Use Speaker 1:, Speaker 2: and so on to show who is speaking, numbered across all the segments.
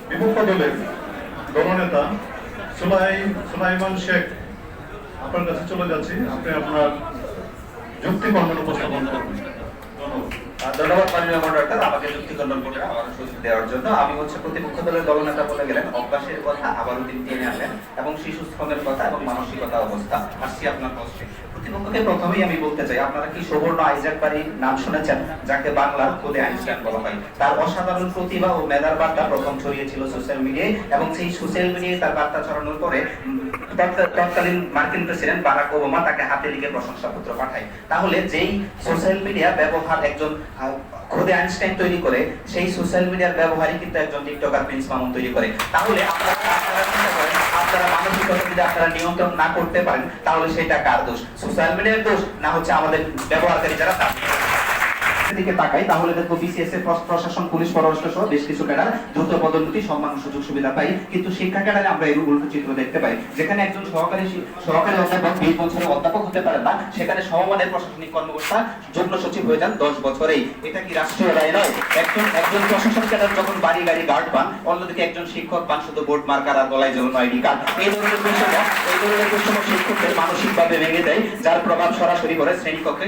Speaker 1: বিপক্ষ দলের দলনেতা সুলাইমান শেখ আপনার কাছে চলে যাচ্ছি, আপনি আপনার যুক্তি খণ্ডন উপস্থাপন করবেন।
Speaker 2: ধন্যবাদ মাননীয় মডারেটর, আমাকে যুক্তি খণ্ডন করে আমার সুযোগ দেওয়ার জন্য। আমি প্রতিপক্ষ দলের দলনেতা বলে গেলেন, অভ্যাসের কথা আবারও তিনি টেনে আনলেন এবং শিশু শ্রমের কথা এবং মানসিকতা অবস্থা। আসছি আপনার প্রশ্নে। প্রতিপক্ষকে প্রথমেই আমি বলতে চাই, আপনারা কি সুবর্ণ আইজাক বাড়ির নাম শুনেছেন, যাকে বাংলার খোদে আইনস্টাইন বলা হয়? তার অসাধারণ প্রতিভা ও মেধার বার্তা প্রথম ছড়িয়েছিল সোশ্যাল মিডিয়ায়, এবং সেই সোশ্যাল মিডিয়ায় তার বার্তা ছড়ানোর পরে তৎকালীন মার্কিন প্রেসিডেন্ট বারাক ওবামা তাকে হাতে লিখে প্রশংসাপত্র পাঠায়। তাহলে যেই সোশ্যাল মিডিয়া ব্যবহার একজন খোদে আইনস্টাইন তৈরি করে, সেই সোশ্যাল মিডিয়ার ব্যবহারই কিন্তু একজন টিকটকার প্রিন্স মামুন তৈরি করে। তাহলে আপনারা মানসিকতা যদি আপনারা নিয়ন্ত্রণ না করতে পারেন, তাহলে সেটা কার দোষ? সোশ্যাল মিডিয়ার দোষ, না হচ্ছে আমাদের ব্যবহারকারী যারা দিকে তাকাই, তাহলে দেখবো বিসিএস এর প্রশাসন, পুলিশ, পররাষ্ট্র সহ বেশ কিছু ক্যাডার দ্রুত পদোন্নতি, সম্মান ও সুযোগ সুবিধা পাই। কিন্তু শিক্ষা ক্যাডারে আমরা এর উল্টো চিত্র দেখতে পাই, যেখানে একজন সহকারী অধ্যাপক 20 বছরের অধ্যাপক হতে পারেন না, সেখানে সমমানের প্রশাসনিক কর্মকর্তা যুগ্ম সচিব হয়ে যান 10 বছরেই। এটা কি রাষ্ট্রীয় রায় নয়? একজন প্রশাসন ক্যাডার যখন বাড়ি গাড়ি গার্ড পান, অন্যদিকে একজন শিক্ষক পান শুধু বোর্ড মার্কার আর গলায় ঝোলানো আইডি কার্ড। এই ধরনের বৈষম্য শিক্ষকদের মানসিকভাবে ভেঙে দেয়, যার প্রভাব সরাসরি পড়ে শ্রেণীকক্ষে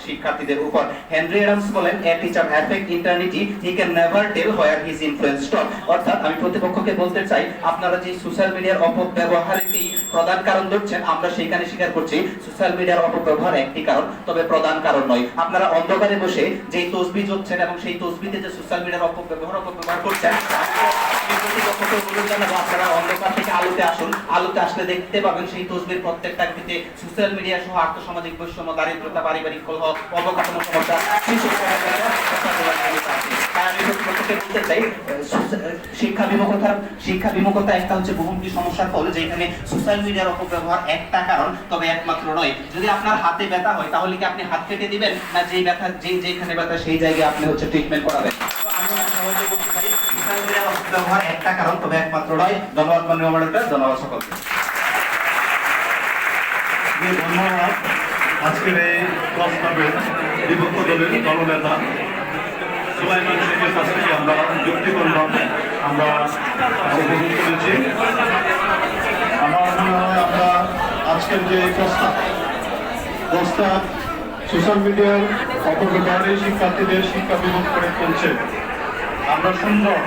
Speaker 2: শিক্ষার্থীদের উপর। হেনরি অ্যাডামস বলেন, a teacher affect eternity, he can never tell where his influence stop। অর্থাৎ আমি প্রতিপক্ষকে বলতে চাই, আপনারা যে সোশ্যাল মিডিয়ার অপব্যবহারকেই প্রধান কারণ ধরছেন, আমরা সেইখানে স্বীকার করছি সোশ্যাল মিডিয়ার অপব্যবহার একটি কারণ, তবে প্রধান কারণ নয়। আপনারা অন্ধকারে বসে যেই তসবিহ জপছেন এবং সেই তসবিতে যে সোশ্যাল মিডিয়ার অপব্যবহার করছেন, আপনারা অন্ধকার থেকে আলোতে আসুন। আলোতে আসলে দেখতে পাবেন সেই তসবির প্রত্যেকটা ক্ষেত্রে সোশ্যাল মিডিয়া সহ আর্থসামাজিক বৈষম্য, দারিদ্রতা, পারিবারিক কলহ, অবকাঠামো সমস্যা, শিক্ষা বিমুখতা একটা হচ্ছে বহুমুখী সমস্যার ফল, যেখানে সোশ্যাল মিডিয়ার অপব্যবহার একটা কারণ, তবে একমাত্র নয়। যদি আপনার হাতে ব্যথা হয়, তাহলে কি আপনি হাত কেটে দিবেন, না যেখানে ব্যথা সেই জায়গায় আপনি হচ্ছে ট্রিটমেন্ট করাবেন? ব্যবহার একটা কারণ, তবে একমাত্র নয়। ধন্যবাদ মাননীয় মডারেটর, ধন্যবাদ সকলকে।
Speaker 1: ধন্যবাদ। আজকের এই প্রস্তাবে বিপক্ষ দলের দলনেতা সুলাইমান শেখের কাছ থেকে আমরা যুক্তি খণ্ডন আমরা উপভোগ করেছি। আমার মনে হয় আমরা আজকের যে প্রস্তাব সোশ্যাল মিডিয়ার অপব্যবহারে শিক্ষার্থীদের শিক্ষা বিমুখ করে তুলছে, আমরা সুন্দর